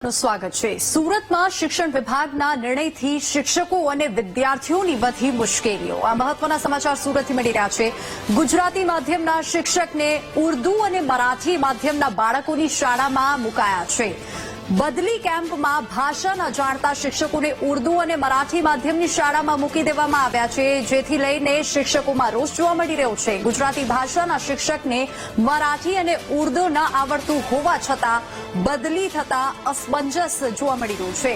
સ્વાગત છે। સુરતમાં શિક્ષણ વિભાગના નિર્ણયથી શિક્ષકો અને વિદ્યાર્થીઓની વધી મુશ્કેલીઓ। આ મહત્વના સમાચાર સુરતથી મળી રહ્યા છે। ગુજરાતી માધ્યમના શિક્ષકને ઉર્દુ અને મરાઠી માધ્યમના બાળકોની શાળામાં મુકાયા છે। બદલી કેમ્પમાં ભાષા ન જાણતા શિક્ષકોને ઉર્દુ અને મરાઠી માધ્યમની શાળામાં મૂકી દેવામાં આવ્યા છે, જેથી લઈને શિક્ષકોમાં રોષ જોવા મળી રહ્યો છે। ગુજરાતી ભાષાના શિક્ષકને મરાઠી અને ઉર્દુ ન આવડતું હોવા છતાં બદલી થતા અસમંજસ જોવા મળી રહ્યું છે।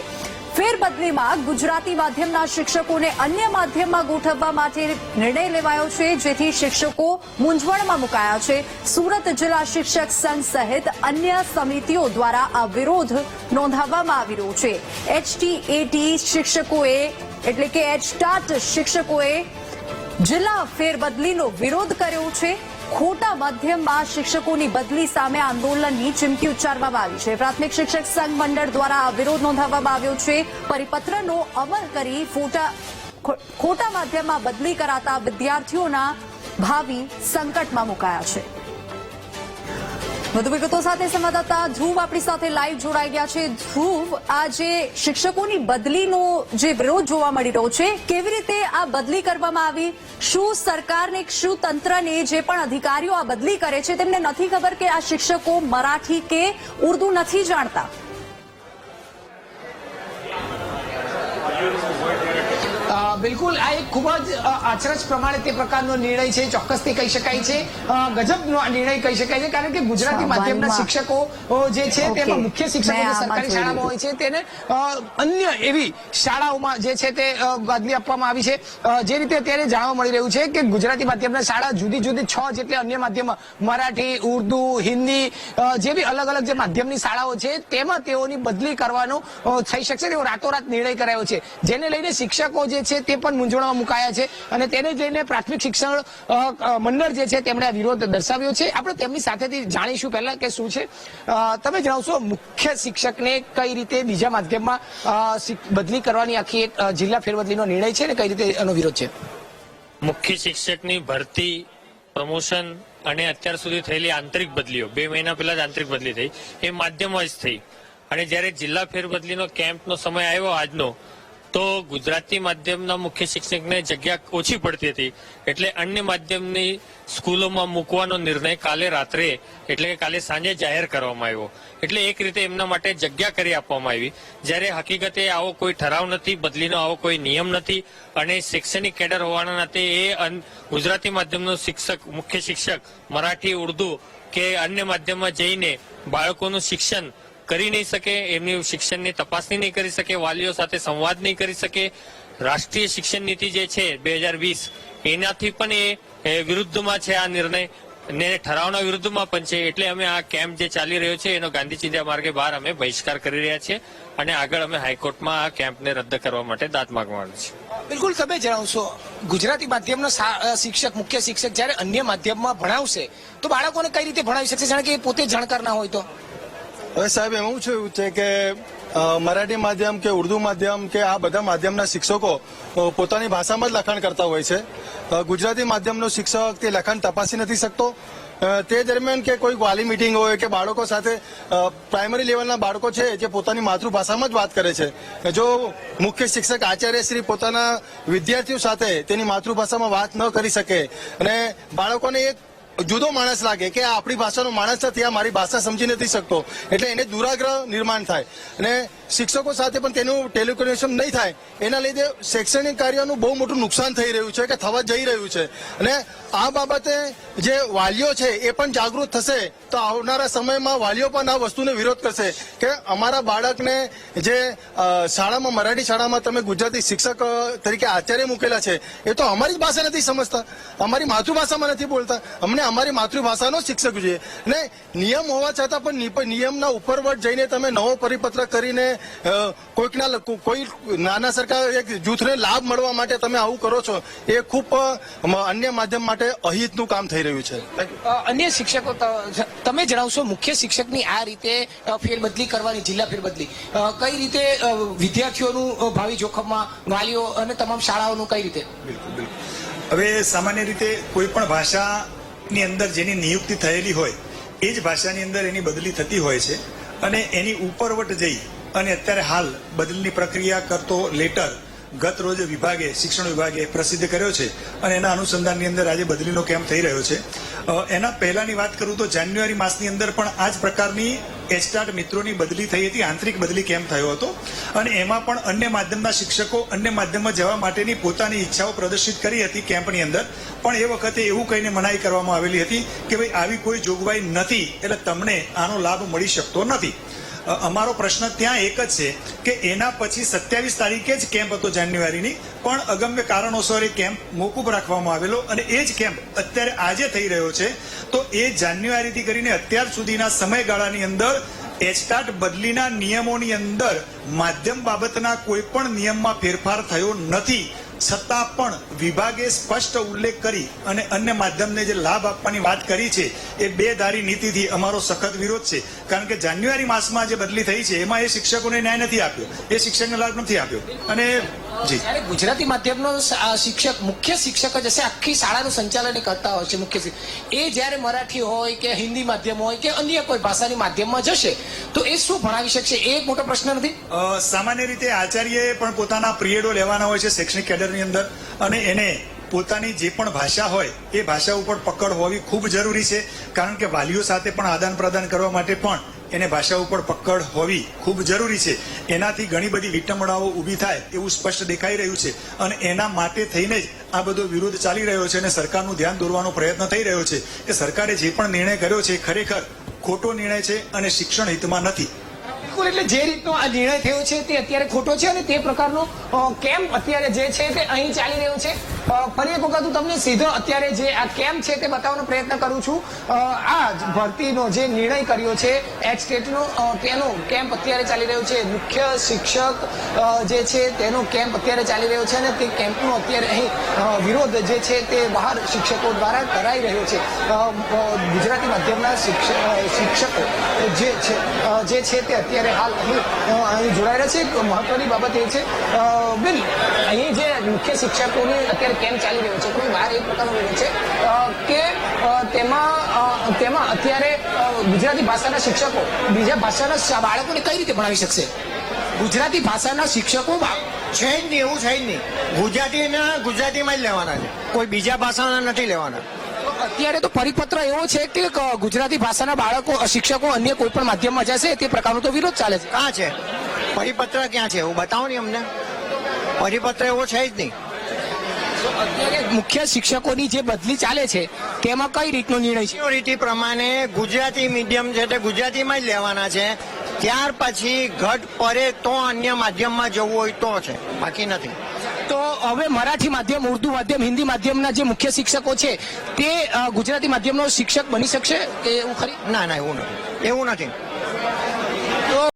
ફેરબદલીમાં ગુજરાતી માધ્યમના શિક્ષકોને અન્ય માધ્યમમાં ગોઠવવા માટે નિર્ણય લેવાયો છે, જેથી શિક્ષકો મૂંઝવણમાં મુકાયા છે। સુરત જિલ્લા શિક્ષક સંઘ સહિત અન્ય સમિતિઓ દ્વારા આ વિરોધ નોંધાવવામાં આવી રહ્યો છે। એચટીએટી શિક્ષકોએ એટલે કે એચટાટ શિક્ષકોએ જિલ્લા ફેરબદલીનો વિરોધ કર્યો છે। ખોટા માધ્યમમાં શિક્ષકોની બદલી સામે આંદોલનની ચીમકી ઉચ્ચારવામાં આવી છે। પ્રાથમિક શિક્ષક સંઘ મંડળ દ્વારા આ વિરોધ નોંધાવવામાં આવ્યો છે। પરિપત્રનો અમલ કરી ખોટા માધ્યમમાં બદલી કરાતા વિદ્યાર્થીઓના ભાવિ સંકટમાં મુકાયા છે। વધુ વિગતો સાથે સંવાદદાતા ધ્રુવ આપણી સાથે લાઈવ જોડાઈ ગયા છે। ધ્રુવ, આ જે શિક્ષકોની બદલીનો જે વિરોધ જોવા મળી રહ્યો છે, કેવી રીતે આ બદલી કરવામાં આવી? શું સરકારને, શું તંત્રને, જે પણ અધિકારીઓ આ બદલી કરે છે, તેમને નથી ખબર કે આ શિક્ષકો મરાઠી કે ઉર્દુ નથી જાણતા? બિલકુલ, આ એક ખૂબ જ અચરજ પ્રમાણે તે પ્રકારનો નિર્ણય છે, ચોક્કસથી કહી શકાય છે। ગજબનો નિર્ણય કહી શકાય છે, કારણ કે ગુજરાતી માધ્યમના શિક્ષકો જે છે તેમાં મુખ્ય શિક્ષકો જે સરકારી શાળામાં હોય છે તેને અન્ય એવી શાળાઓમાં જે છે તે બદલી આપવામાં આવી છે। જે રીતે અત્યારે જાણવા મળી રહ્યું છે કે ગુજરાતી માધ્યમના શાળા જુદી જુદી 6 જેટલી અન્ય માધ્યમમાં મરાઠી, ઉર્દુ, હિન્દી જેવી અલગ અલગ જે માધ્યમની શાળાઓ છે તેમાં તેઓની બદલી કરવાનો થઈ શકશે તેવો રાતોરાત નિર્ણય કરાયો છે, જેને લઈને શિક્ષકો જે છે તે પણ મૂંઝવણમાં મુકાયા છે અને તેને લઈને પ્રાથમિક શિક્ષણ મંડળ જે છે તેમણે વિરોધ દર્શાવ્યો છે। આપણે તેમની સાથેથી જાણીશું પહેલા કે શું છે। તમે જણાવશો, મુખ્ય શિક્ષકને કઈ રીતે બીજા માધ્યમમાં બદલી કરવાની આખી એક જિલ્લા ફેરબદલીનો નિર્ણય છે ને કઈ રીતે એનો વિરોધ છે? મુખ્ય શિક્ષકની ભરતી, પ્રમોશન અને અત્યાર સુધી થયેલી આંતરિક બદલીઓ, 2 મહિના પહેલા જ આંતરિક બદલી થઈ, એ માધ્યમમાં જ થઈ। અને જ્યારે જિલ્લા ફેરબદલીનો કેમ્પનો સમય આવ્યો આજનો, તો ગુજરાતી માધ્યમના મુખ્ય શિક્ષકને જગ્યા ઓછી પડતી હતી, એટલે અન્ય માધ્યમની સ્કૂલોમાં મૂકવાનો નિર્ણય કાલે રાત્રે એટલે કે કાલે સાંજે જાહેર કરવામાં આવ્યો। એટલે એક રીતે એમના માટે જગ્યા કરી આપવામાં આવી, જ્યારે હકીકતે આવો કોઈ ઠરાવ નથી, બદલીનો આવો કોઈ નિયમ નથી અને શૈક્ષણિક કેડર હોવાના નાતે એ ગુજરાતી માધ્યમનો શિક્ષક, મુખ્ય શિક્ષક મરાઠી, ઉર્દુ કે અન્ય માધ્યમમાં જઈને બાળકોનું શિક્ષણ કરી નહીં શકે, એમની શિક્ષણની તપાસણી નહીં કરી શકે, વાલીઓ સાથે સંવાદ નહીં કરી શકે। રાષ્ટ્રીય શિક્ષણ નીતિ જે છે 2020 એનાથી પણ એ વિરુદ્ધમાં છે આ નિર્ણય, ને ઠરાવના વિરુદ્ધમાં પણ છે। એટલે અમે આ કેમ્પ જે ચાલી રહ્યો છે એનો ગાંધી ચિંધ્યા માર્ગે બહાર અમે બહિષ્કાર કરી રહ્યા છીએ અને આગળ અમે હાઈકોર્ટમાં આ કેમ્પને રદ કરવા માટે દાદ માંગવાનું છે। બિલકુલ, તમે જણાવશો, ગુજરાતી માધ્યમનો શિક્ષક, મુખ્ય શિક્ષક જ્યારે અન્ય માધ્યમમાં ભણાવશે તો બાળકોને કઈ રીતે ભણાવી શકશે, જાણે કે એ પોતે જાણકાર ના હોય તો? હવે સાહેબ, એવું છે કે મરાઠી માધ્યમ કે ઉર્દુ માધ્યમ કે આ બધા માધ્યમના શિક્ષકો પોતાની ભાષામાં જ લખાણ કરતા હોય છે। ગુજરાતી માધ્યમનો શિક્ષક તે લખાણ તપાસી નથી શકતો। તે દરમિયાન કે કોઈ વાલી મિટિંગ હોય કે બાળકો સાથે પ્રાઇમરી લેવલના બાળકો છે જે પોતાની માતૃભાષામાં જ વાત કરે છે, જો મુખ્ય શિક્ષક આચાર્ય શ્રી પોતાના વિદ્યાર્થીઓ સાથે તેની માતૃભાષામાં વાત ન કરી શકે અને બાળકોને એક જુદો માણસ લાગે કે આ આપણી ભાષાનો માણસ નથી, આ મારી ભાષા સમજી નથી શકતો, એટલે એને દુરાગ્રહ નિર્માણ થાય અને શિક્ષકો સાથે પણ તેનું ટેલિકોમ્યુનિકેશન નહીં થાય, એના લીધે શૈક્ષણિક કાર્યનું બહુ મોટું નુકસાન થઈ રહ્યું છે કે થવા જઈ રહ્યું છે। અને આ બાબતે જે વાલીઓ છે એ પણ જાગૃત થશે તો આવનારા સમયમાં વાલીઓ પણ આ વસ્તુને વિરોધ કરશે કે અમારા બાળકને જે શાળામાં, મરાઠી શાળામાં તમે ગુજરાતી શિક્ષક તરીકે આચાર્ય મૂકેલા છે એ તો અમારી જ ભાષા નથી સમજતા, અમારી માતૃભાષામાં નથી બોલતા, અમને અમારી માતૃભાષાનો શિક્ષક જોઈએ। અને નિયમ હોવા છતાં પણ નિયમના ઉપરવટ જઈને તમે નવો પરિપત્ર કરીને કોઈ નાના સરકાર એક જૂથને લાભ મળવા માટે તમે આવું કરો છો, એ ખૂબ અન્ય માધ્યમ માટે અહિતનું કામ થઈ રહ્યું છે। અન્ય શિક્ષકો, તમે જણાવશો, મુખ્ય શિક્ષકની આ રીતે ફેરબદલી કરવાની, જિલ્લા ફેરબદલી કઈ રીતે વિદ્યાર્થીઓનું ભાવિ જોખમમાં, વાલીઓ અને તમામ શાળાઓનું કઈ રીતે? બિલકુલ, હવે સામાન્ય રીતે કોઈ પણ ભાષાની અંદર જેની નિયુક્તિ થયેલી હોય એ જ ભાષાની અંદર એની બદલી થતી હોય છે અને એની ઉપરવટ જઈ અને અત્યારે હાલ બદલીની પ્રક્રિયા કરતો લેટર ગત રોજ વિભાગે શિક્ષણ વિભાગે પ્રસિદ્ધ કર્યો છે અને એના અનુસંધાનની અંદર આજે બદલીનો કેમ્પ થઈ રહ્યો છે. એના પહેલાની વાત કરું તો જાન્યુઆરી માસની અંદર પણ આ જ પ્રકારની એચટાટ મિત્રોની બદલી થઈ હતી, આંતરિક બદલી કેમ્પ થયો હતો અને એમાં પણ અન્ય માધ્યમના શિક્ષકો અન્ય માધ્યમમાં જવા માટેની પોતાની ઈચ્છાઓ પ્રદર્શિત કરી હતી કેમ્પની અંદર. પણ એ વખતે એવું કહીને મનાઈ કરવામાં આવેલી હતી કે ભાઈ આવી કોઈ જોગવાઈ નથી એટલે તમને આનો લાભ મળી શકતો નથી. અમારો પ્રશ્ન ત્યાં એક જ છે કે એના પછી 27 તારીખે જ કેમ્પ હતો જાન્યુઆરીની, પણ અગમ્ય કારણોસર એ કેમ્પ મોકૂફ રાખવામાં આવેલો અને એ જ કેમ્પ અત્યારે આજે થઈ રહ્યો છે. તો એ જાન્યુઆરીથી કરીને અત્યાર સુધીના સમયગાળાની અંદર એચટાટ બદલીના નિયમોની અંદર માધ્યમ બાબતના કોઈ પણ નિયમમાં ફેરફાર થયો નથી, છતાં પણ વિભાગે સ્પષ્ટ ઉલ્લેખ કરી અને અન્ય માધ્યમને જે લાભ આપવાની વાત કરી છે એ બે ધારી નીતિથી અમારો સખત વિરોધ છે. કારણ કે જાન્યુઆરી માસમાં જે બદલી થઈ છે એમાં એ શિક્ષકોને ન્યાય નથી આપ્યો, એ શિક્ષકને લાભ નથી આપ્યો. અને જી જ્યારે ગુજરાતી માધ્યમનો શિક્ષક મુખ્ય શિક્ષક જ હશે, આખી શાળાનું સંચાલન કરતા હોય છે મુખ્ય શિક્ષક, એ જ્યારે મરાઠી હોય કે હિન્દી માધ્યમ હોય કે અન્ય કોઈ ભાષાની માધ્યમમાં જશે તો એ શું ભણાવી શકશે? એ એક મોટો પ્રશ્ન નથી? સામાન્ય રીતે આચાર્યએ પણ પોતાના પિરિયડો લેવાના હોય છે શૈક્ષણિક કેડરની અંદર અને એને પોતાની જે પણ ભાષા હોય એ ભાષા ઉપર પકડ હોવી ખૂબ જરૂરી છે. કારણ કે વાલીઓ સાથે પણ આદાન પ્રદાન કરવા માટે પણ એને ભાષા ઉપર પકડ હોવી ખૂબ જરૂરી છે. એનાથી ઘણી બધી વિટંબણાઓ ઊભી થાય એવું સ્પષ્ટ દેખાઈ રહ્યું છે અને એના માટે થઈને જ આ બધો વિરોધ ચાલી રહ્યો છે અને સરકારનું ધ્યાન દોરવાનો પ્રયત્ન થઈ રહ્યો છે કે સરકારે જે પણ નિર્ણય કર્યો છે ખરેખર ખોટો નિર્ણય છે અને શિક્ષણ હિતમાં નથી. બિલકુલ, એટલે જે રીતનો આ નિર્ણય થયો છે તે અત્યારે ખોટો છે અને તે પ્રકારનો કેમ્પ અત્યારે જે છે તે અહીં ચાલી રહ્યો છે. ફરી એક વખત હું તમને સીધો અત્યારે જે આ કેમ્પ છે તે બતાવવાનો પ્રયત્ન કરું છું. આ ભરતીનો જે નિર્ણય કર્યો છે એચટેટનો તેનો કેમ્પ અત્યારે ચાલી રહ્યો છે. મુખ્ય શિક્ષક જે છે તેનો કેમ્પ અત્યારે ચાલી રહ્યો છે અને તે કેમ્પનો અત્યારે અહીં વિરોધ જે છે તે બહાર શિક્ષકો દ્વારા કરાઈ રહ્યો છે. ગુજરાતી માધ્યમના શિક્ષકો જે છે તે અત્યારે હાલ અહીં જોડાઈ રહ્યા છે. મહત્વની બાબત એ છે બિલ, અહીં જે મુખ્ય શિક્ષકોની અત્યારે કેમ્પ ચાલી રહ્યો છે પણ બહાર એક પ્રકારનો વિરોધ છે કે તેમાં અત્યારે ગુજરાતી ભાષાના શિક્ષકો બીજા ભાષાના બાળકોને કઈ રીતે ભણાવી શકશે? ગુજરાતી ભાષાના શિક્ષકો છે જ નહીં, એવું છે જ નહીં. ગુજરાતીમાં જ લેવાના છે, કોઈ બીજા ભાષાના નથી લેવાના. અત્યારે તો પરિપત્ર એવો છે કે ગુજરાતી ભાષાના બાળકો શિક્ષકો અન્ય કોઈ પણ માધ્યમમાં જશે તે પ્રકારનો તો વિરોધ ચાલે છે. ક્યાં છે પરિપત્ર? ક્યાં છે એવું બતાવો ને અમને. પરિપત્ર એવો છે જ નહીં. અત્યારે મુખ્ય શિક્ષકોની જે બદલી ચાલે છે તેમાં કઈ રીતનો નિર્ણય છે? રીતિ પ્રમાણે ગુજરાતી મીડિયમ છે તે ગુજરાતીમાં જ લેવાના છે. ત્યાર પછી ઘટ પડે તો અન્ય માધ્યમમાં જવું હોય તો છે, બાકી નથી. તો હવે મરાઠી માધ્યમ, ઉર્દુ માધ્યમ, હિન્દી માધ્યમના જે મુખ્ય શિક્ષકો છે તે ગુજરાતી માધ્યમનો શિક્ષક બની શકશે કે એવું ખરી? ના એવું નથી, એવું નથી.